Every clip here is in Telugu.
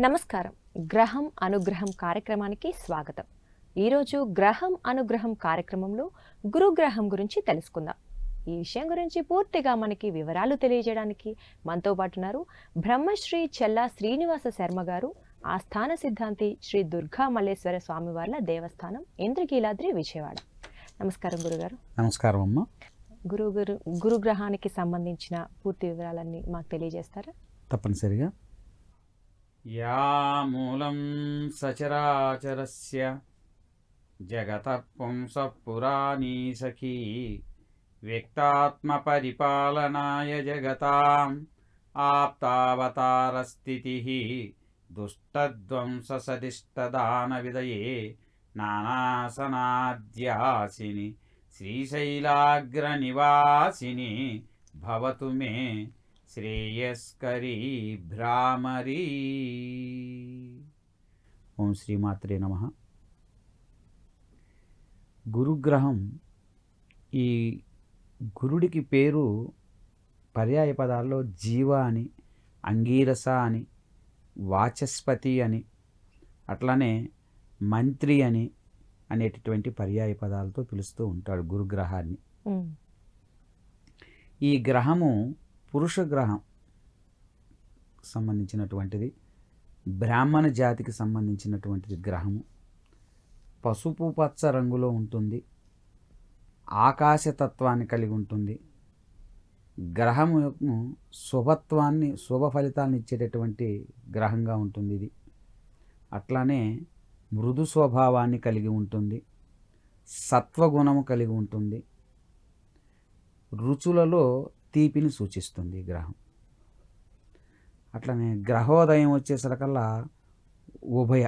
నమస్కారం. గ్రహం అనుగ్రహం కార్యక్రమానికి స్వాగతం. ఈరోజు గ్రహం అనుగ్రహం కార్యక్రమంలో గురుగ్రహం గురించి తెలుసుకుందాం. ఈ విషయం గురించి పూర్తిగా మనకి వివరాలు తెలియజేయడానికి మనతో పాటు ఉన్నారు బ్రహ్మశ్రీ చెల్లా శ్రీనివాస శర్మ గారు, ఆస్థాన సిద్ధాంతి శ్రీ దుర్గా మల్లేశ్వర స్వామివార్ల దేవస్థానం, ఇంద్రకీలాద్రి, విజయవాడ. నమస్కారం గురుగారు. నమస్కారం అమ్మ. గురుగ్రహానికి సంబంధించిన పూర్తి వివరాలన్నీ మాకు తెలియజేస్తారా? తప్పనిసరిగా. యా మూలం సచరాచరస్య జగతః పుంసః పురాణీ సఖీ వ్యక్తాత్మ పరిపాలనాయ జగతాం ఆప్తావతారస్థితిః దుష్టధ్వంస సదిష్టదాన విదయే నానాసనాద్యాసిని శ్రీశైలాగ్రనివాసిని భవతు మే శ్రేయస్కరీ భ్రామరీ. ఓం శ్రీమాత్రే నమః. గురుగ్రహం, ఈ గురుడికి పేరు పర్యాయ పదాల్లో జీవ అని, అంగీరస అని, వాచస్పతి అని, అట్లానే మంత్రి అని అనేటటువంటి పర్యాయ పదాలతో పిలుస్తూ ఉంటాడు గురుగ్రహాన్ని. ఈ గ్రహము పురుష గ్రహం సంబంధించినటువంటిది, బ్రాహ్మణ జాతికి సంబంధించినటువంటిది గ్రహము. పసుపు పచ్చ రంగులో ఉంటుంది, ఆకాశతత్వాన్ని కలిగి ఉంటుంది. గ్రహము శుభత్వాన్ని, శుభ ఫలితాలను ఇచ్చేటటువంటి గ్రహంగా ఉంటుంది ఇది. అట్లానే మృదు స్వభావాన్ని కలిగి ఉంటుంది, సత్వగుణము కలిగి ఉంటుంది, రుచులలో తీపిని సూచిస్తుంది ఈ గ్రహం. అట్లనే గ్రహోదయం వచ్చేసరికల్లా ఉభయ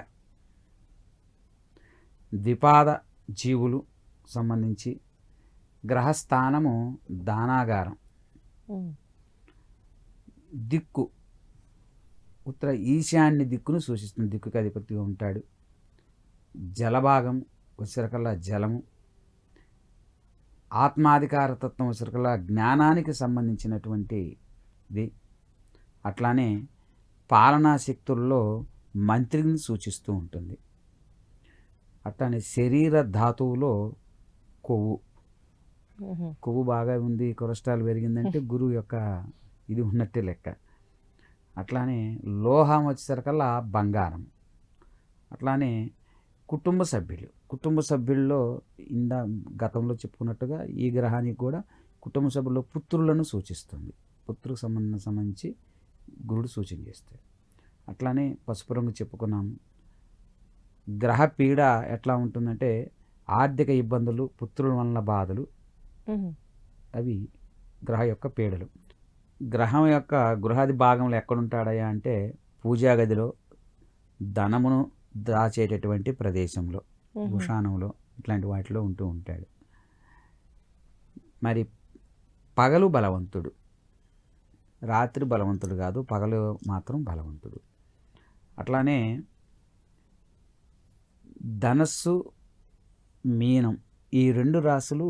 ద్విపాద జీవులు సంబంధించి, గ్రహస్థానము దానాగారం, దిక్కు ఉత్తర ఈశాన్య దిక్కును సూచిస్తుంది, దిక్కుకి అధిపతిగా ఉంటాడు. జలభాగం వచ్చేసరికల్లా జలము, ఆత్మాధికారతత్వం వచ్చేసరికల్లా జ్ఞానానికి సంబంధించినటువంటిది. అట్లానే పాలనా శక్తుల్లో మంత్రిని సూచిస్తూ ఉంటుంది. అట్లానే శరీర ధాతువులో కొవ్వు బాగా ఉంది, కొలెస్ట్రాల్ పెరిగిందంటే గురువు యొక్క ఇది ఉన్నట్టే లెక్క. అట్లానే లోహం వచ్చేసరికల్లా బంగారం. అట్లానే కుటుంబ సభ్యుల్లో గతంలో చెప్పుకున్నట్టుగా ఈ గ్రహానికి కూడా కుటుంబ సభ్యుల్లో పుత్రులను సూచిస్తుంది. పుత్రుకు సంబంధించి గురుడు సూచన చేస్తాడు. అట్లానే పసుపు రంగు చెప్పుకున్నాము. గ్రహ పీడ ఎట్లా ఉంటుందంటే ఆర్థిక ఇబ్బందులు, పుత్రుల వలన బాధలు, అవి గ్రహ యొక్క పీడలు. గ్రహం యొక్క గృహాది భాగంలో ఎక్కడుంటాడయా అంటే పూజా గదిలో, ధనమును దాచేటటువంటి ప్రదేశంలో, భూషాణంలో, ఇట్లాంటి వాటిలో ఉంటూ ఉంటాడు. మరి పగలు బలవంతుడు, రాత్రి బలవంతుడు కాదు, పగలు మాత్రం బలవంతుడు. అట్లానే ధనస్సు, మీనం, ఈ రెండు రాశులు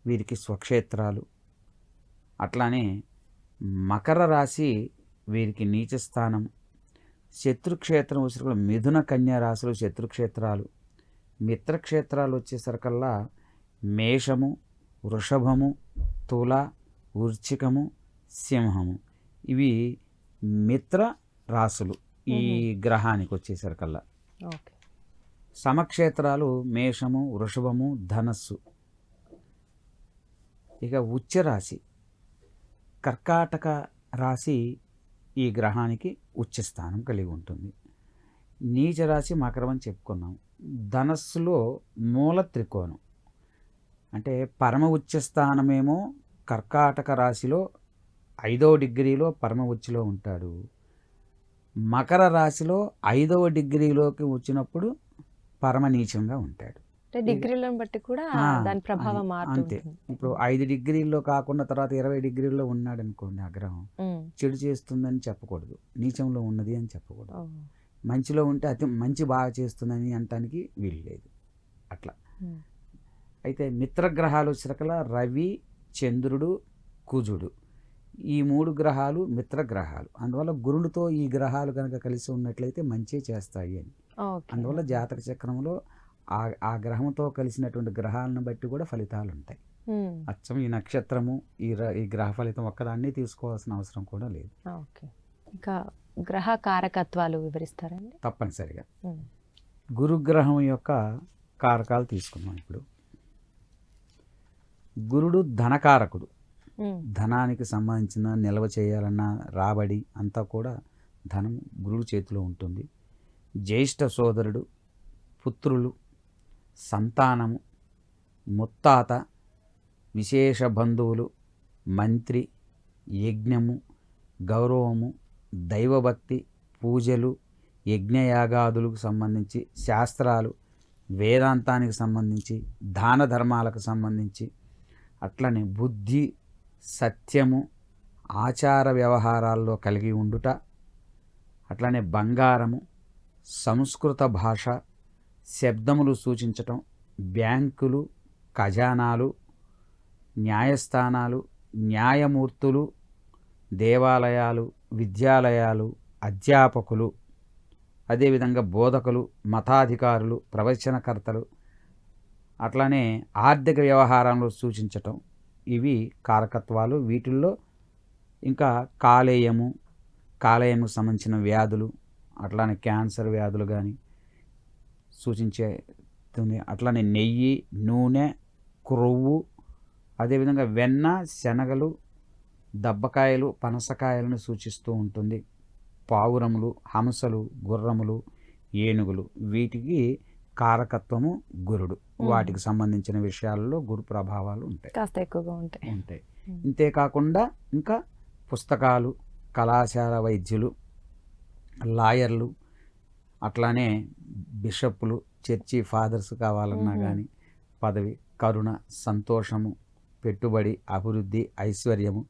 వీరికి స్వక్షేత్రాలు. అట్లానే మకర రాశి వీరికి నీచస్థానం. శత్రుక్షేత్రం వచ్చేసరికి మిథున కన్యా రాశులు శత్రుక్షేత్రాలు. మిత్రక్షేత్రాలు వచ్చేసరికల్లా మేషము, వృషభము, తుల, వృశ్చికము, సింహము. ఇవి మిత్ర రాశులు ఈ గ్రహానికి వచ్చేసరికల్లా. సమక్షేత్రాలు మేషము, వృషభము, ధనస్సు. ఇక ఉచ్చరాశి కర్కాటక రాశి ఈ గ్రహానికి ఉచ్చస్థానం కలిగి ఉంటుంది. నీచరాశి మకరం అని చెప్పుకున్నాం. ధనస్సులో మూల త్రికోణం అంటే పరమ ఉచ్చస్థానమేమో కర్కాటక రాశిలో 5వ డిగ్రీలో పరమ ఉచ్చిలో ఉంటాడు. మకర రాశిలో 5వ డిగ్రీలోకి వచ్చినప్పుడు పరమ నీచంగా ఉంటాడు. డిగ్రీలను బట్టి కూడా దాని ప్రభావం అంతే. ఇప్పుడు 5 డిగ్రీల్లో కాకుండా తర్వాత 20 డిగ్రీల్లో ఉన్నాడు అనుకోండి, ఆ గ్రహం చెడు చేస్తుందని చెప్పకూడదు, నీచంలో ఉన్నది అని చెప్పకూడదు. మంచిలో ఉంటే అతి మంచి బాగా చేస్తుందని అనటానికి వీలు లేదు. అట్లా అయితే మిత్రగ్రహాలు వచ్చేసరికల్లా రవి, చంద్రుడు, కుజుడు. ఈ 3 గ్రహాలు మిత్ర గ్రహాలు. అందువల్ల గురుడితో ఈ గ్రహాలు కనుక కలిసి ఉన్నట్లయితే మంచి చేస్తాయి అని. ఓకే. అందువల్ల జాతక చక్రంలో ఆ గ్రహంతో కలిసినటువంటి గ్రహాలను బట్టి కూడా ఫలితాలు ఉంటాయి. అచ్చం ఈ నక్షత్రము ఈ గ్రహ ఫలితం ఒక్కదాన్ని తీసుకోవాల్సిన అవసరం కూడా లేదు. ఓకే. ఇంకా గ్రహ కారకత్వాలు వివరిస్తారండి? తప్పనిసరిగా గురుగ్రహం యొక్క కారకాలు తీసుకున్నాం. ఇప్పుడు గురుడు ధనకారకుడు. ధనానికి సంబంధించిన నిల్వ చేయాలన్న రాబడి అంతా కూడా ధనం గురుడు చేతిలో ఉంటుంది. జ్యేష్ఠ సోదరుడు, పుత్రులు, సంతానము, ముత్తాత, విశేష బంధువులు, మంత్రి, యజ్ఞము, గౌరవము, దైవభక్తి, పూజలు, యజ్ఞయాగాదులకు సంబంధించి, శాస్త్రాలు, వేదాంతానికి సంబంధించి, దాన ధర్మాలకు సంబంధించి, అట్లనే బుద్ధి, సత్యము, ఆచార వ్యవహారాల్లో కలిగి ఉండుట, అట్లనే బంగారము, సంస్కృత భాష, శబ్దములు సూచించటం, బ్యాంకులు, ఖజానాలు, న్యాయస్థానాలు, న్యాయమూర్తులు, దేవాలయాలు, విద్యాలయాలు, అధ్యాపకులు, అదేవిధంగా బోధకులు, మతాధికారులు, ప్రవచనకర్తలు, అట్లనే ఆర్థిక వ్యవహారంలో సూచించటం, ఇవి కారకత్వాలు. వీటిల్లో ఇంకా కాలేయముకు సంబంధించిన వ్యాధులు, అట్లానే క్యాన్సర్ వ్యాధులు కానీ సూచించే, అట్లనే నెయ్యి, నూనె, క్రొవ్వు, అదేవిధంగా వెన్న, శనగలు, దబ్బకాయలు, పనసకాయలను సూచిస్తూ ఉంటుంది. పావురములు, హంసలు, గుర్రములు, ఏనుగులు, వీటికి కారకత్వము గురుడు. వాటికి సంబంధించిన విషయాల్లో గురు ప్రభావాలు ఉంటాయి, కాస్త ఎక్కువగా ఉంటాయి. ఇంతేకాకుండా ఇంకా పుస్తకాలు, కళాశాల వైద్యులు, లాయర్లు, అట్లానే బిషప్పులు, చర్చి ఫాదర్స్ కావాలన్నా కానీ పదవి, కరుణ, సంతోషము, పెట్టుబడి, అభివృద్ధి, ఐశ్వర్యము,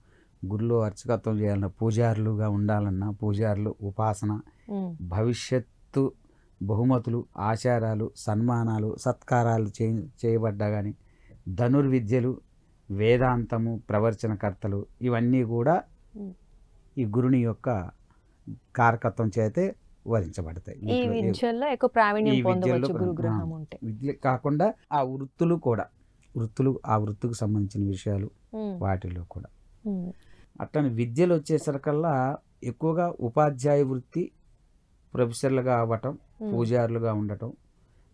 గుడిలో అర్చకత్వం చేయాలన్నా, పూజారులుగా ఉండాలన్నా పూజారులు, ఉపాసన, భవిష్యత్తు, బహుమతులు, ఆచారాలు, సన్మానాలు, సత్కారాలు చేయబడ్డా కానీ, ధనుర్విద్యలు, వేదాంతము, ప్రవచనకర్తలు, ఇవన్నీ కూడా ఈ గురుని యొక్క కారకత్వం చేతే వరించబడతాయి. ఈ విద్యల్లో ఎక్కువ ప్రావీణ్యం పొందవచ్చు గురుగ్రహం ఉంటే. విద్య కాకుండా ఆ వృత్తులు కూడా, ఆ వృత్తికి సంబంధించిన విషయాలు వాటిలో కూడా. అట్లని విద్యలు వచ్చేసరికల్లా ఎక్కువగా ఉపాధ్యాయ వృత్తి, ప్రొఫెసర్లుగా అవ్వటం, పూజారులుగా ఉండటం,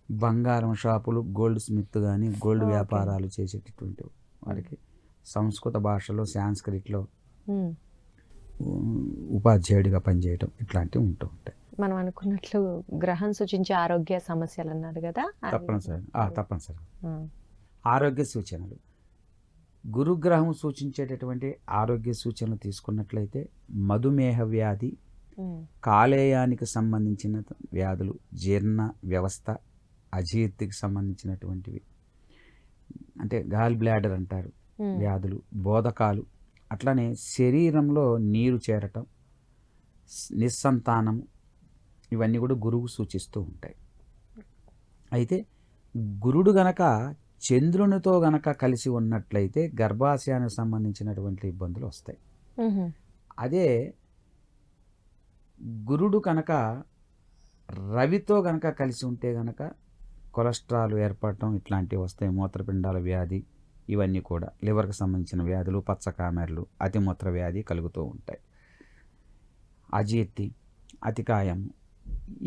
బంగారం షాపులు, గోల్డ్ స్మిత్ కానీ గోల్డ్ వ్యాపారాలు చేసేటటువంటి వారికి సంస్కృత భాషలో, సాంస్క్రిట్లో ఉపాధ్యాయుడిగా పనిచేయటం, ఇట్లాంటివి ఉంటూ ఉంటాయి. మనం అనుకున్నట్లు గ్రహం సూచించే ఆరోగ్య సమస్యలు అన్నారు కదా, తప్పనిసరి ఆరోగ్య సూచనలు. గురుగ్రహం సూచించేటటువంటి ఆరోగ్య సూచనలు తీసుకున్నట్లయితే మధుమేహ వ్యాధి, కాలేయానికి సంబంధించిన వ్యాధులు, జీర్ణ వ్యవస్థ, అజీర్తికి సంబంధించినటువంటివి, అంటే గాల్ బ్లాడర్ అంటారు వ్యాధులు, బోధకాలు, అట్లనే శరీరంలో నీరు చేరటం, నిస్సంతానం, ఇవన్నీ కూడా గురువు సూచిస్తూ ఉంటాయి. అయితే గురుడు గనక చంద్రునితో గనక కలిసి ఉన్నట్లయితే గర్భాశయానికి సంబంధించినటువంటి ఇబ్బందులు వస్తాయి. అదే గురుడు కనుక రవితో గనక కలిసి ఉంటే గనక కొలెస్ట్రాల్ ఏర్పడటం ఇట్లాంటివి వస్తాయి. మూత్రపిండాల వ్యాధి, ఇవన్నీ కూడా లివర్కి సంబంధించిన వ్యాధులు, పచ్చకామెర్లు, అతిమూత్ర వ్యాధి కలుగుతూ ఉంటాయి. అజీర్తి, అతికాయం.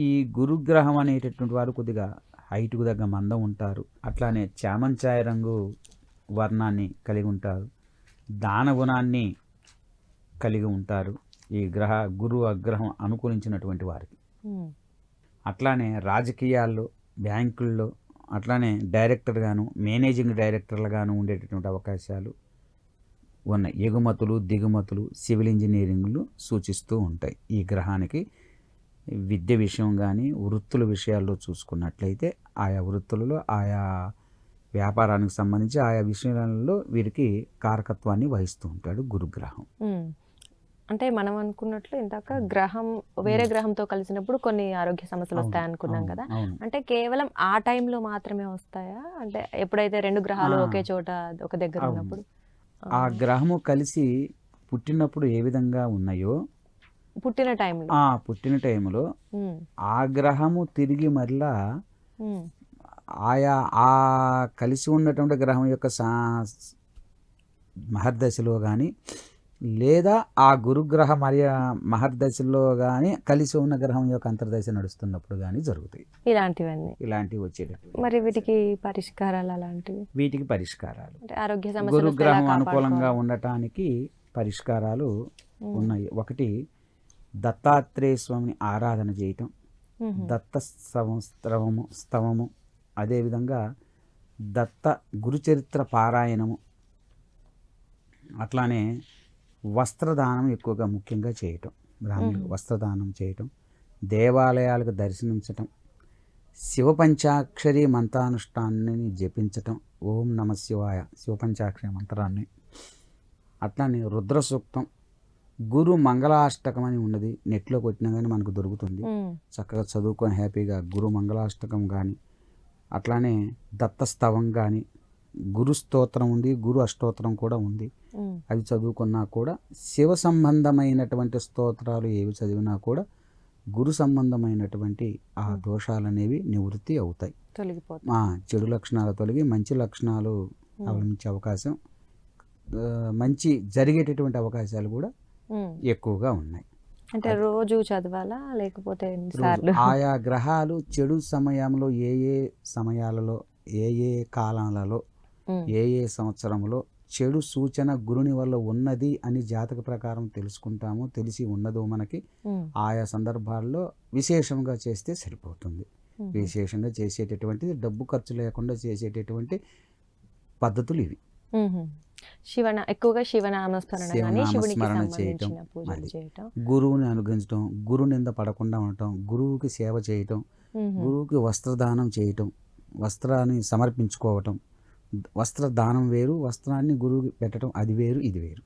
ఈ గురుగ్రహం అనేటటువంటి వారు కొద్దిగా హైట్కు దగ్గర మందం ఉంటారు, అట్లానే చామంచాయ రంగు వర్ణాన్ని కలిగి ఉంటారు, దాన గుణాన్ని కలిగి ఉంటారు ఈ గురు అగ్రహం అనుకూలించినటువంటి వారికి. అట్లానే రాజకీయాల్లో, బ్యాంకుల్లో, అట్లానే డైరెక్టర్గాను, మేనేజింగ్ డైరెక్టర్లుగాను ఉండేటటువంటి అవకాశాలు ఉన్నాయి. ఎగుమతులు, దిగుమతులు, సివిల్ ఇంజనీరింగ్లు సూచిస్తూ ఉంటాయి. ఈ గ్రహానికి విద్య విషయం కానీ వృత్తుల విషయాల్లో చూసుకున్నట్లయితే ఆయా వృత్తులలో, ఆయా వ్యాపారానికి సంబంధించి ఆయా విషయాలలో వీరికి కారకత్వాన్ని వహిస్తూ ఉంటాడు గురుగ్రహం. అంటే మనం అనుకున్నట్లు ఇందాక గ్రహం వేరే గ్రహంతో కలిసినప్పుడు కొన్ని ఆరోగ్య సమస్యలు వస్తాయి అనుకున్నాం కదా, అంటే కేవలం ఆ టైంలో మాత్రమే వస్తాయా? అంటే ఎప్పుడైతే రెండు గ్రహాలు ఒకే చోట ఒక దగ్గర ఉన్నప్పుడు ఆ గ్రహము కలిసి పుట్టినప్పుడు ఏ విధంగా ఉన్నాయో పుట్టిన టైంలో. ఆ పుట్టిన టైంలో ఆ గ్రహము తిరిగి మరలా ఆయా ఆ కలిసి ఉన్నటువంటి గ్రహం యొక్క మహర్దశలో కానీ లేదా ఆ గురుగ్రహ మహర్దశలో కానీ కలిసి ఉన్న గ్రహం యొక్క అంతర్దశ నడుస్తున్నప్పుడు కానీ జరుగుతాయి ఇలాంటివి వచ్చేటట్టు. మరి వీటికి పరిష్కారాలు అలాంటివి? వీటికి పరిష్కారాలు అంటే ఆరోగ్య సమస్యలు గురుగ్రహం అనుకూలంగా ఉండటానికి పరిష్కారాలు ఉన్నాయి. ఒకటి, దత్తాత్రేయ స్వామిని ఆరాధన చేయటం, దత్త స్తవము, అదేవిధంగా దత్త గురుచరిత్ర పారాయణము, అట్లానే వస్త్రదానం ఎక్కువగా ముఖ్యంగా చేయటం, బ్రాహ్మణులు వస్త్రదానం చేయటం, దేవాలయాలకు దర్శించటం, శివపంచాక్షరి మంత్రానుష్ఠానాన్ని జపించటం, ఓం నమ శివాయ శివపంచాక్షరి మంత్రాన్ని, అట్లానే రుద్ర సూక్తం, గురు మంగళాష్టకం అని ఉన్నది, నెట్లో కొట్టినా కానీ మనకు దొరుకుతుంది, చక్కగా చదువుకొని హ్యాపీగా గురు మంగళాష్టకం కానీ, అట్లానే దత్తస్తవం కానీ, గురు స్తోత్రం ఉంది, గురు అష్టోత్తరం కూడా ఉంది, అవి చదువుకున్నా కూడా శివ సంబంధమైనటువంటి స్తోత్రాలు ఏవి చదివినా కూడా గురు సంబంధమైనటువంటి ఆ దోషాలు అనేవి నివృత్తి అవుతాయి, చెడు లక్షణాలు తొలగి మంచి లక్షణాలు అవలంబించే అవకాశం, మంచి జరిగేటటువంటి అవకాశాలు కూడా ఎక్కువగా ఉన్నాయి. అంటే రోజు చదవాలా లేకపోతే ఆయా గ్రహాలు చెడు సమయంలో ఏ ఏ సమయాలలో ఏ ఏ కాలాలలో ఏ ఏ సంవత్సరంలో చెడు సూచన గురుని వల్ల ఉన్నది అని జాతక ప్రకారం తెలుసుకుంటాము, తెలిసి ఉన్నదో మనకి ఆయా సందర్భాల్లో విశేషంగా చేస్తే సరిపోతుంది. విశేషంగా చేసేటటువంటిది డబ్బు ఖర్చు లేకుండా చేసేటటువంటి పద్ధతులు ఇవి. ఎక్కువగా శివనామస్మరణ చేయటం, గురువుని అనుగ్రహించడం, గురు నింద పడకుండా ఉండటం, గురువుకి సేవ చేయటం, గురువుకి వస్త్రదానం చేయటం, వస్త్రాన్ని సమర్పించుకోవటం, వస్త్రదానం వేరు, వస్త్రాన్ని గురువుకి పెట్టడం అది వేరు, ఇది వేరు.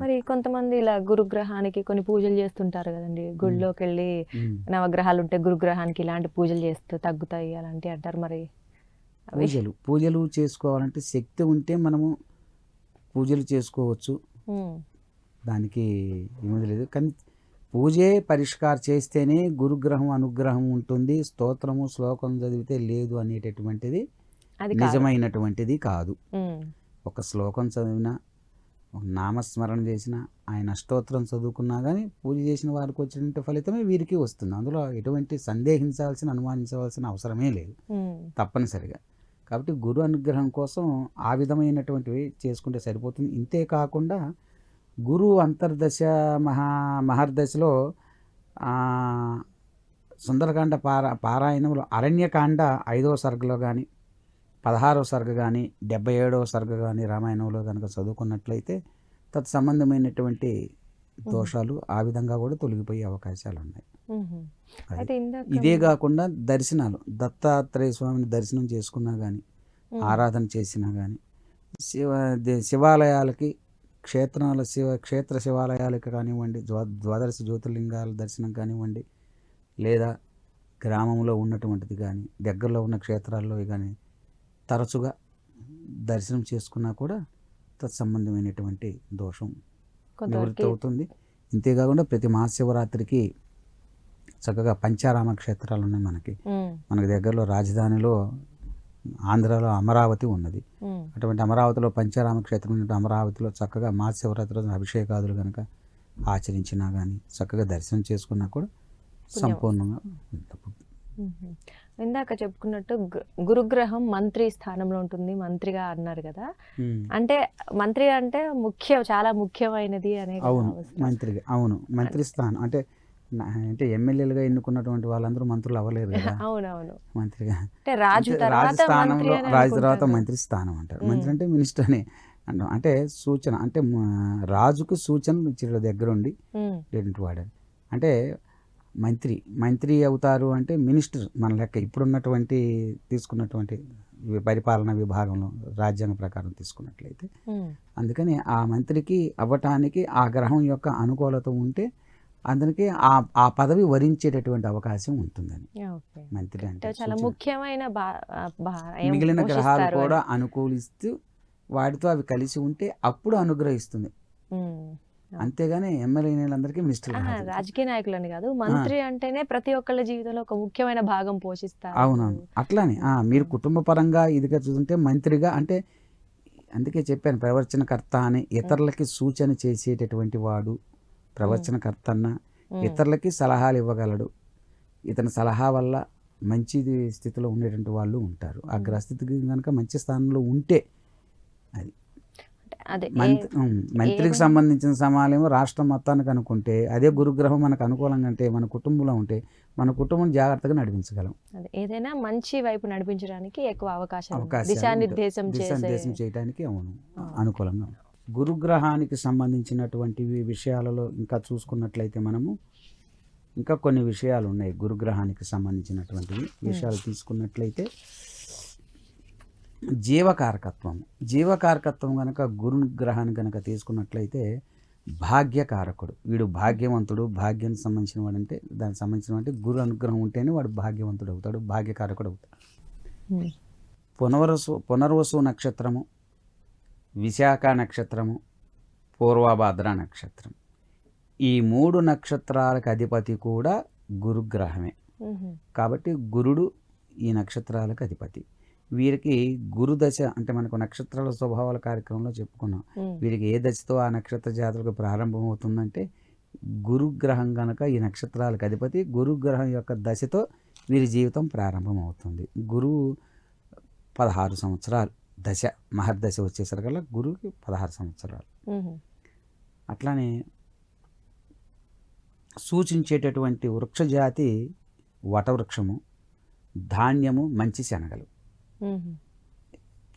మరి కొంతమంది ఇలా గురుగ్రహానికి కొన్ని పూజలు చేస్తుంటారు కదండి, గుడిలోకి వెళ్ళి నవగ్రహాలు ఉంటే గురుగ్రహానికి ఇలాంటి పూజలు చేస్తే తగ్గుతాయి అలాంటి అంటారు. మరి పూజలు చేసుకోవాలంటే శక్తి ఉంటే మనము పూజలు చేసుకోవచ్చు, దానికి ఏమీ లేదు. కానీ పూజే పరిష్కారం చేస్తేనే గురుగ్రహం అనుగ్రహం ఉంటుంది, స్తోత్రము శ్లోకం చదివితే లేదు అనేటటువంటిది నిజమైనటువంటిది కాదు. ఒక శ్లోకం చదివినా, ఒక నామస్మరణ చేసినా, ఆయన అష్టోత్తరం చదువుకున్నా కానీ పూజ చేసిన వారికి వచ్చిన ఫలితమే వీరికి వస్తుంది. అందులో ఎటువంటి సందేహించాల్సిన అనుమానించవలసిన అవసరమే లేదు తప్పనిసరిగా. కాబట్టి గురు అనుగ్రహం కోసం ఆ విధమైనటువంటివి చేసుకుంటే సరిపోతుంది. ఇంతే కాకుండా గురు అంతర్దశ మహర్దశలో సుందరకాండ పారాయణంలో అరణ్యకాండ 5వ సర్గలో కానీ 16వ సర్గ కానీ 77వ సర్గ కానీ రామాయణంలో కనుక చదువుకున్నట్లయితే తత్సంబంధమైనటువంటి దోషాలు ఆ విధంగా కూడా తొలగిపోయే అవకాశాలు ఉన్నాయి. ఇదే కాకుండా దర్శనాలు, దత్తాత్రేయ స్వామిని దర్శనం చేసుకున్నా కానీ, ఆరాధన చేసినా కానీ, శివాలయాలకి క్షేత్ర శివాలయాలకి కానివ్వండి, ద్వాదశ జ్యోతిర్లింగాల దర్శనం కానివ్వండి, లేదా గ్రామంలో ఉన్నటువంటిది కానీ దగ్గరలో ఉన్న క్షేత్రాల్లో కానీ తరచుగా దర్శనం చేసుకున్నా కూడా తత్సంబంధమైనటువంటి దోషం నివృత్తి అవుతుంది. ఇంతేకాకుండా ప్రతి మహాశివరాత్రికి చక్కగా పంచారామ క్షేత్రాలు ఉన్నాయి మనకి దగ్గరలో రాజధానిలో ఆంధ్రాలో అమరావతి ఉన్నది. అటువంటి అమరావతిలో పంచారామ క్షేత్రం ఉన్నట్టు అమరావతిలో చక్కగా మహాశివరాత్రి రోజున అభిషేకాదులు కనుక ఆచరించినా కానీ చక్కగా దర్శనం చేసుకున్నా కూడా సంపూర్ణంగా. ఇందాక చెప్పుకున్నట్టు గురుగ్రహం మంత్రి స్థానంలో ఉంటుంది, మంత్రిగా అన్నారు కదా, అంటే మంత్రి అంటే చాలా ముఖ్యమైనది అనే. అవును, మంత్రిగా, అవును, మంత్రి స్థానం అంటే ఎమ్మెల్యేలుగా ఎన్నుకున్నటువంటి వాళ్ళందరూ మంత్రులు అవ్వలేరు కదా. అవునవును, మంత్రిగా రాజు స్థానంలో రాజు తర్వాత మంత్రి స్థానం అంటారు. మంత్రి అంటే మినిస్టర్ అని అంటాం. అంటే సూచన, అంటే రాజుకు సూచనలు ఇచ్చే దగ్గరుండి వాడారు. అంటే మంత్రి అవుతారు అంటే మినిస్టర్ మన లెక్క ఇప్పుడున్నటువంటి తీసుకున్నటువంటి పరిపాలన విభాగంలో రాజ్యాంగ ప్రకారం తీసుకున్నట్లయితే. అందుకని ఆ మంత్రికి అవ్వటానికి ఆ గ్రహం యొక్క అనుకూలత ఉంటే అందరికీ ఆ పదవి వరించేటటువంటి అవకాశం ఉంటుందని. మంత్రి అంటే చాలా ముఖ్యమైన మిగిలిన గ్రహాలు కూడా అనుకూలిస్తూ వాటితో అవి కలిసి ఉంటే అప్పుడు అనుగ్రహిస్తుంది. అంతేగాని ఎమ్మెల్యేలందరికీ మినిస్టర్లు కాదు. రాజకీయ నాయకులని కాదు, మంత్రి అంటేనే ప్రతి ఒక్కళ్ళ జీవితంలో ఒక ముఖ్యమైన భాగం పోషిస్తారు. అవునవును, అట్లానే మీరు కుటుంబ పరంగా ఇదిగా చూస్తుంటే మంత్రిగా అంటే, అందుకే చెప్పాను ప్రవచనకర్త అని, ఇతరులకి సూచన చేసేటటువంటి వాడు ప్రవచనకర్త అన్న, ఇతరులకి సలహాలు ఇవ్వగలడు. ఇతని సలహా వల్ల మంచి స్థితిలో ఉండేటువంటి వాళ్ళు ఉంటారు. ఆ గ్రహస్థితికి కనుక మంచి స్థానంలో ఉంటే అది అదే మంత్రికి సంబంధించిన సమాలేమో రాష్ట్రం మొత్తానికి అనుకుంటే, అదే గురుగ్రహం మనకు అనుకూలంగా అంటే, మన కుటుంబంలో ఉంటే మన కుటుంబం జాగ్రత్తగా నడిపించగలం. ఏదైనా మంచి వైపు నడిపించడానికి ఎక్కువ అవకాశం దిశానిర్దేశం చేయడానికి అనుకూలంగా. గురుగ్రహానికి సంబంధించినటువంటి విషయాలలో ఇంకా చూసుకున్నట్లయితే మనము ఇంకా కొన్ని విషయాలు ఉన్నాయి. గురుగ్రహానికి సంబంధించినటువంటి విషయాలు తీసుకున్నట్లయితే జీవకారకత్వం కనుక గురుగ్రహాన్ని కనుక తీసుకున్నట్లయితే భాగ్యకారకుడు. వీడు భాగ్యవంతుడు, భాగ్యానికి సంబంధించిన వాడంటే దానికి సంబంధించిన అంటే గురు అనుగ్రహం ఉంటేనే వాడు భాగ్యవంతుడు అవుతాడు, భాగ్యకారకుడు అవుతాడు. పునర్వసు నక్షత్రము, విశాఖ నక్షత్రము, పూర్వభాద్ర నక్షత్రం, ఈ 3 నక్షత్రాలకు అధిపతి కూడా గురుగ్రహమే. కాబట్టి గురుడు ఈ నక్షత్రాలకు అధిపతి. వీరికి గురుదశ అంటే మనకు నక్షత్రాల స్వభావాల కార్యక్రమంలో చెప్పుకున్నాం. వీరికి ఏ దశతో ఆ నక్షత్ర జాతరకు ప్రారంభమవుతుందంటే గురుగ్రహం కనుక ఈ నక్షత్రాలకు అధిపతి, గురుగ్రహం యొక్క దశతో వీరి జీవితం ప్రారంభమవుతుంది. గురువు 16 సంవత్సరాలు దశ, మహర్దశ వచ్చేసరికల్లా గురువుకి 16 సంవత్సరాలు. అట్లానే సూచించేటటువంటి వృక్షజాతి వటవృక్షము, ధాన్యము, మంచి శనగలు.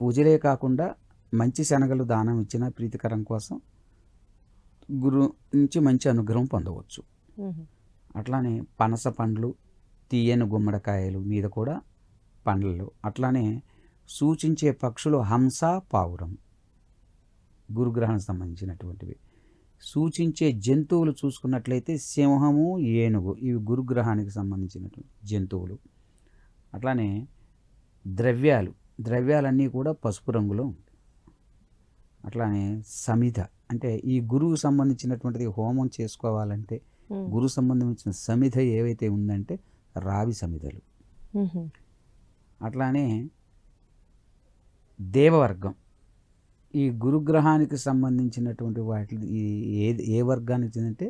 పూజలే కాకుండా మంచి శనగలు దానం ఇచ్చిన ప్రీతికరం కోసం గురు నుంచి మంచి అనుగ్రహం పొందవచ్చు. అట్లానే పనస పండ్లు, తీయని గుమ్మడికాయలు మీద కూడా పండ్లలో. అట్లానే సూచించే పక్షులు హంస, పావురం, గురుగ్రహానికి సంబంధించినటువంటివి. సూచించే జంతువులు చూసుకున్నట్లయితే సింహము, ఏనుగు, ఇవి గురుగ్రహానికి సంబంధించినటువంటి జంతువులు. అట్లానే ద్రవ్యాలన్నీ కూడా పసుపు రంగులో ఉంటాయి. అట్లానే సమిధ అంటే ఈ గురువు సంబంధించినటువంటిది హోమం చేసుకోవాలంటే గురు సంబంధించిన సమిధ ఏవైతే ఉందంటే రావి సమిధలు. అట్లానే దేవవర్గం, ఈ గురుగ్రహానికి సంబంధించినటువంటి వాటి ఏ వర్గానికి చెందంటే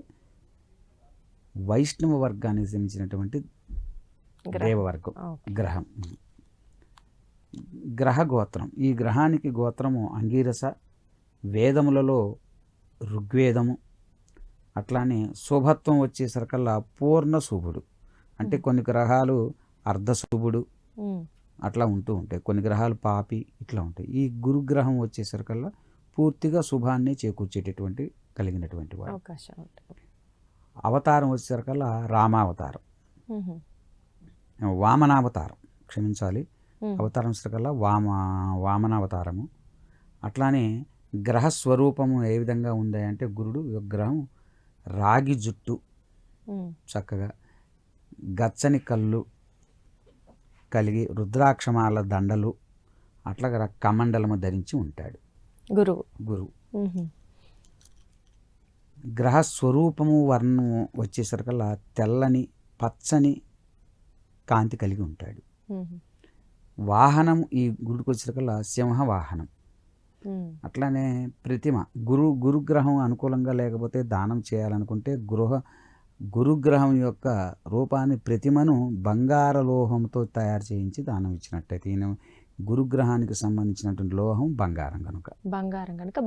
వైష్ణవ వర్గానికి సంబంధించినటువంటి దేవవర్గం గ్రహం. గ్రహ గోత్రం, ఈ గ్రహానికి గోత్రము అంగీరస, వేదములలో ఋగ్వేదము. అట్లానే శుభత్వం వచ్చేసరికల్లా పూర్ణ శుభుడు, అంటే కొన్ని గ్రహాలు అర్ధశుభుడు అట్లా ఉంటూ ఉంటాయి, కొన్ని గ్రహాలు పాపి ఇట్లా ఉంటాయి. ఈ గురుగ్రహం వచ్చేసరికల్లా పూర్తిగా శుభాన్ని చేకూర్చేటటువంటి కలిగినటువంటి వాడు. అవతారం వచ్చేసరికల్లా రామావతారం, వామనావతారం, క్షమించాలి, అవతారం వచ్చేసరికల్లా వామనావతారము. అట్లానే గ్రహ స్వరూపము ఏ విధంగా ఉంది అంటే గురుడు గ్రహం రాగి జుట్టు, చక్కగా గచ్చని కళ్ళు కలిగి రుద్రాక్షమాల దండలు అట్లా కమండలము ధరించి ఉంటాడు గురువు. గ్రహ స్వరూపము వర్ణము వచ్చేసరికల్లా తెల్లని పచ్చని కాంతి కలిగి ఉంటాడు. వాహనం ఈ గురుడికి వచ్చేసరికల్లా సింహ వాహనం. అట్లానే ప్రతిమ, గురుగ్రహం అనుకూలంగా లేకపోతే దానం చేయాలనుకుంటే గురుగ్రహం యొక్క రూపాన్ని ప్రతిమను బంగార లోహంతో తయారు చేయించి దానం ఇచ్చినట్టయితే, ఈయన గురుగ్రహానికి సంబంధించినటువంటి లోహం బంగారం కనుక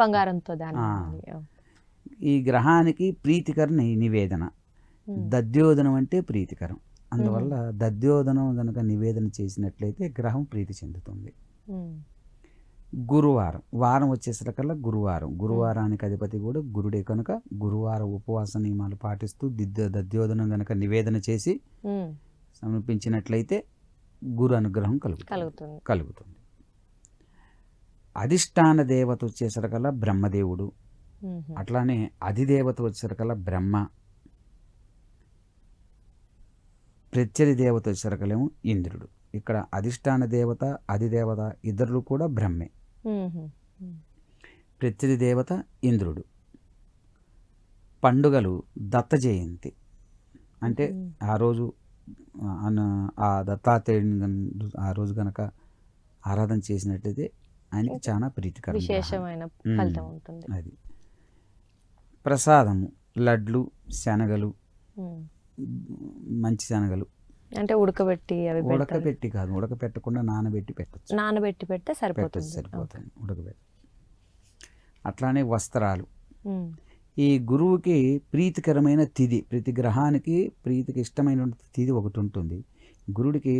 బంగారంతో ఈ గ్రహానికి ప్రీతికర నివేదన. దద్యోదనం అంటే ప్రీతికరం, అందువల్ల దద్యోదనం కనుక నివేదన చేసినట్లయితే గ్రహం ప్రీతి చెందుతుంది. గురువారం, వారం వచ్చేసరికల్లా గురువారానికి అధిపతి కూడా గురుడే కనుక గురువారం ఉపవాస నియమాలు పాటిస్తూ దద్యోదనం కనుక నివేదన చేసి సమర్పించినట్లయితే గురు అనుగ్రహం కలుగుతుంది. అధిష్టాన దేవత వచ్చేసరికల్లా బ్రహ్మదేవుడు. అట్లానే అధిదేవత వచ్చేసరికల్లా బ్రహ్మ. ప్రత్యధి దేవత వచ్చేసరికలేమో ఇంద్రుడు. ఇక్కడ అధిష్టాన దేవత, అధిదేవత ఇద్దరు కూడా బ్రహ్మే. ప్రత్యధి దేవత ఇంద్రుడు. పండుగలు దత్త జయంతి అంటే మ్మ్. ఆ రోజు ఆ దత్తాత్రేయుని ఆ రోజు కనుక ఆరాధన చేసినట్లయితే ఆయనకి చాలా ప్రీతికరం గ్రహం. విశేషమైన ఫలితం ఉంటుంది. అది ప్రసాదము లడ్లు శనగలు మ్మ్. మంచి శనగలు అంటే ఉడకబెట్టి అవి పెడతారు. ఉడకపెట్టి కాదు, ఉడకపెట్టకుండా నానబెట్టి పెట్టచ్చు, నానబెట్టి పెడితే పెట్టచ్చు సరిపోతుంది. సరిపోతుంది ఉడకబెట్టి. అట్లానే వస్త్రాలు. మ్మ్. ఈ గురువుకి ప్రీతికరమైన తిథి, ప్రతి గ్రహానికి ప్రీతికి ఇష్టమైన తిథి ఒకటి ఉంటుంది. గురుడికి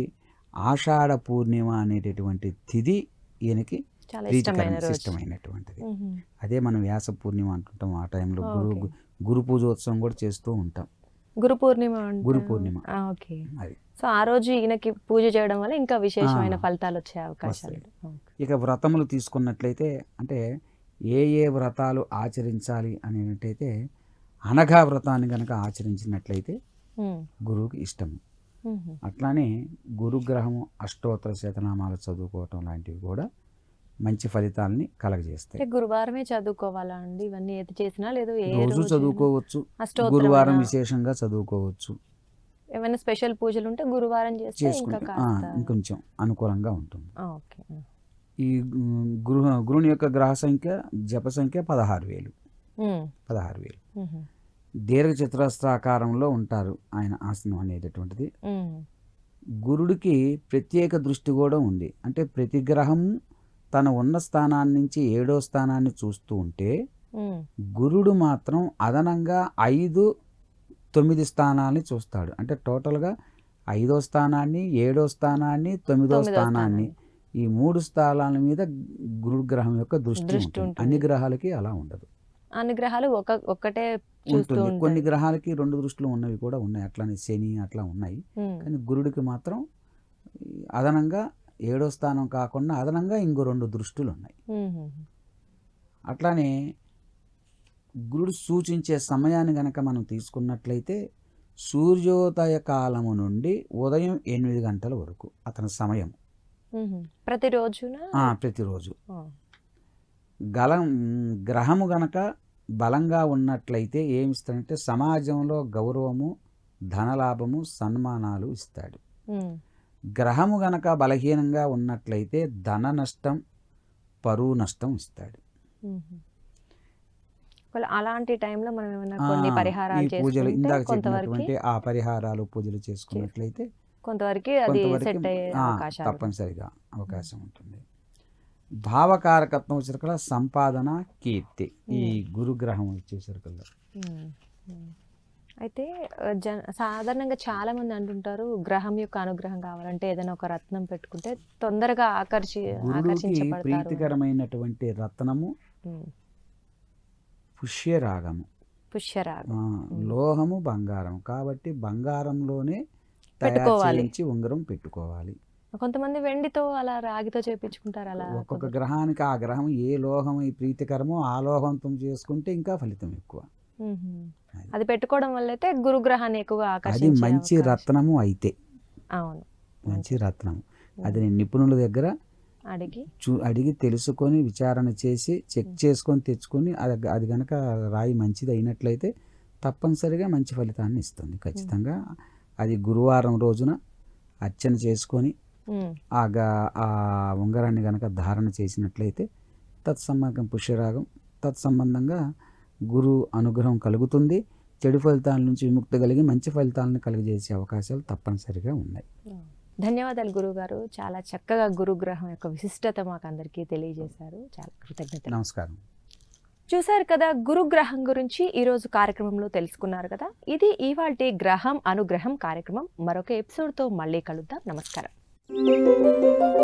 ఆషాఢ పూర్ణిమ అనేటటువంటి తిథి ఈయనకి చాలా ప్రీతికరమైన ఇష్టమైన రోజు. ఇష్టమైనటువంటిది. మ్మ్. అదే మనం వ్యాస పూర్ణిమ అంటుంటాం. ఆ టైంలో ఓకే. గురు పూజోత్సవం కూడా చేస్తూ ఉంటాం. గురు పూర్ణిమ అంటే గురు పూర్ణిమ. ఓకే. అది సో ఆ రోజు ఈయనకి పూజ చేయడం వల్ల ఇంకా విశేషమైన ఫలితాలు వచ్చే అవకాశాలు. వస్తాయి. ఓకే. ఇక వ్రతములు తీసుకున్నట్లయితే అంటే ఏ వ్రతాలు ఆచరించాలి అనేటైతే అనఘా వ్రతాన్ని కనుక ఆచరించినట్లయితే మ్మ్. గురువుకి ఇష్టము. మ్మ్. అట్లానే గురుగ్రహము అష్టోత్తర శతనామాలు చదువుకోవటం లాంటివి కూడా మంచి ఫలితాలని కలగజేస్తాయి. అంటే గురువారమే చదువుకోవాలా అండి ఇవన్నీ ఏది చేసినా? లేదు ఏ రోజు రోజు చదువుకోవచ్చు, అష్టోత్తరం గురువారం అయినా? విశేషంగా చదువుకోవచ్చు. ఏమైనా స్పెషల్ పూజలు ఉంటే గురువారం చేస్తే ఇంకా చేసుకుంటే కాస్త ఇంకొంచెం అనుకూలంగా ఉంటుంది. ఓకే. ఈ గురుని యొక్క గ్రహ సంఖ్య జప సంఖ్య 16,000. మ్మ్. 16,000 మ్మ్. దీర్ఘ చతురస్రాకారంలో ఉంటారు ఆయన ఆసనం అనేటటువంటిది. మ్మ్. గురుడికి ప్రత్యేక దృష్టి కూడా ఉంది. అంటే ప్రతి గ్రహం తన ఉన్న స్థానాన్ని నుంచి 7వ స్థానాన్ని చూస్తూ ఉంటే మ్మ్. గురుడు మాత్రం అదనంగా 5, 9 స్థానాల్ని చూస్తాడు. అంటే టోటల్గా 5వ స్థానాన్ని, 7వ స్థానాన్ని, 9వ స్థానాన్ని, ఈ 3 స్థానాల మీద గురు గ్రహం యొక్క దృష్టి ఉంటుంది. అన్ని గ్రహాలకి అలా ఉండదు. అన్ని గ్రహాలు ఒక్కటే చూస్తూ ఉంటుంది. ఉంటాయి. కొన్ని గ్రహాలకి 2 దృష్టులు ఉన్నవి కూడా ఉన్నాయి. అట్లానే శని అట్లా ఉన్నాయి. మ్మ్. కానీ గురుడికి మాత్రం అదనంగా 7వ స్థానం కాకుండా అదనంగా ఇంకో 2 దృష్టులు ఉన్నాయి. మ్మ్. అట్లానే గురుడు సూచించే సమయాన్ని గనక మనం తీసుకున్నట్లయితే సూర్యోదయ కాలము నుండి ఉదయం 8 గంటల వరకు అతని సమయం. మ్మ్. ప్రతిరోజున ప్రతిరోజు. ఆ. గ్రహము గనక బలంగా ఉన్నట్లయితే ఏమి ఇస్తాడంటే సమాజంలో గౌరవము, ధనలాభము, సన్మానాలు ఇస్తాడు. మ్మ్. గ్రహము గనక బలహీనంగా ఉన్నట్లయితే ధన నష్టం, పరువు నష్టం ఇస్తాడు. మ్మ్. అలాంటి టైంలో మనం ఏమైనా కొన్ని ఈ పరిహారాలు పూజలు చేసుకుంటే ఇందాక కొంతవరకు చెప్పినటువంటి ఆ పరిహారాలు పూజలు చేసుకున్నట్లయితే కొంతవరకు అది కొంతవరకు సెట్ అయ్యే అవకాశాలు. తప్పనిసరిగా అవకాశం ఉంటుంది. భావకారకత్వం వచ్చేసరికల్లా సంపాదన, కీర్తి ఈ గురుగ్రహం వచ్చేసరికల్లా. మ్మ్. మ్మ్. అయితే సాధారణంగా చాలా మంది అంటుంటారు గ్రహం యొక్క అనుగ్రహం కావాలంటే ఏదైనా ఒక రత్నం పెట్టుకుంటే తొందరగా గురుడికి ఆకర్షించబడతారు. ప్రీతికరమైనటువంటి రత్నము మ్మ్. పుష్యరాగము, పుష్యరాగం. లోహము, బంగారం. కాబట్టి బంగారంలోనే తయారు పెట్టుకోవాలి. చేయించి ఉంగరం పెట్టుకోవాలి. కొంతమంది వెండితో అలా రాగితో చేపించుకుంటారు. అలా ఒక్కొక్క గ్రహానికి ఆ గ్రహం ఏ లోహం ప్రీతికరమో ఆ లోహంతో చేసుకుంటే ఇంకా ఫలితం ఎక్కువ. మ్మ్. అది పెట్టుకోవడం వల్ల అయితే గురుగ్రహాన్ని ఎక్కువగా అది ఆకర్షించే మంచి అవకాశం. రత్నము అయితే, అవును. మంచి రత్నము. అది నేను నిపుణుల దగ్గర అడిగి తెలుసుకొని విచారణ చేసి చెక్ చేసుకొని తెచ్చుకొని అది కనుక రాయి మంచిది అయినట్లయితే తప్పనిసరిగా మంచి ఫలితాన్ని ఇస్తుంది ఖచ్చితంగా. అది గురువారం రోజున అర్చన చేసుకొని ఆ ఉంగరాన్ని కనుక ధారణ చేసినట్లయితే తత్సంబంధం పుష్యరాగం తత్సంబంధంగా గురు అనుగ్రహం కలుగుతుంది. చెడు ఫలితాల నుంచి విముక్తి కలిగి మంచి ఫలితాలను కలిగజేసే అవకాశాలు తప్పనిసరిగా ఉన్నాయి. ధన్యవాదాలు గురువుగారు. చాలా చక్కగా గురుగ్రహం యొక్క విశిష్టత మాకు అందరికీ తెలియజేశారు. చాలా కృతజ్ఞతలు. నమస్కారం. చూశారు కదా, గురుగ్రహం గురించి ఈరోజు కార్యక్రమంలో తెలుసుకున్నారు కదా. ఇది ఇవాల్టి గ్రహం అనుగ్రహం కార్యక్రమం. మరొక ఎపిసోడ్తో మళ్ళీ కలుద్దాం. నమస్కారం.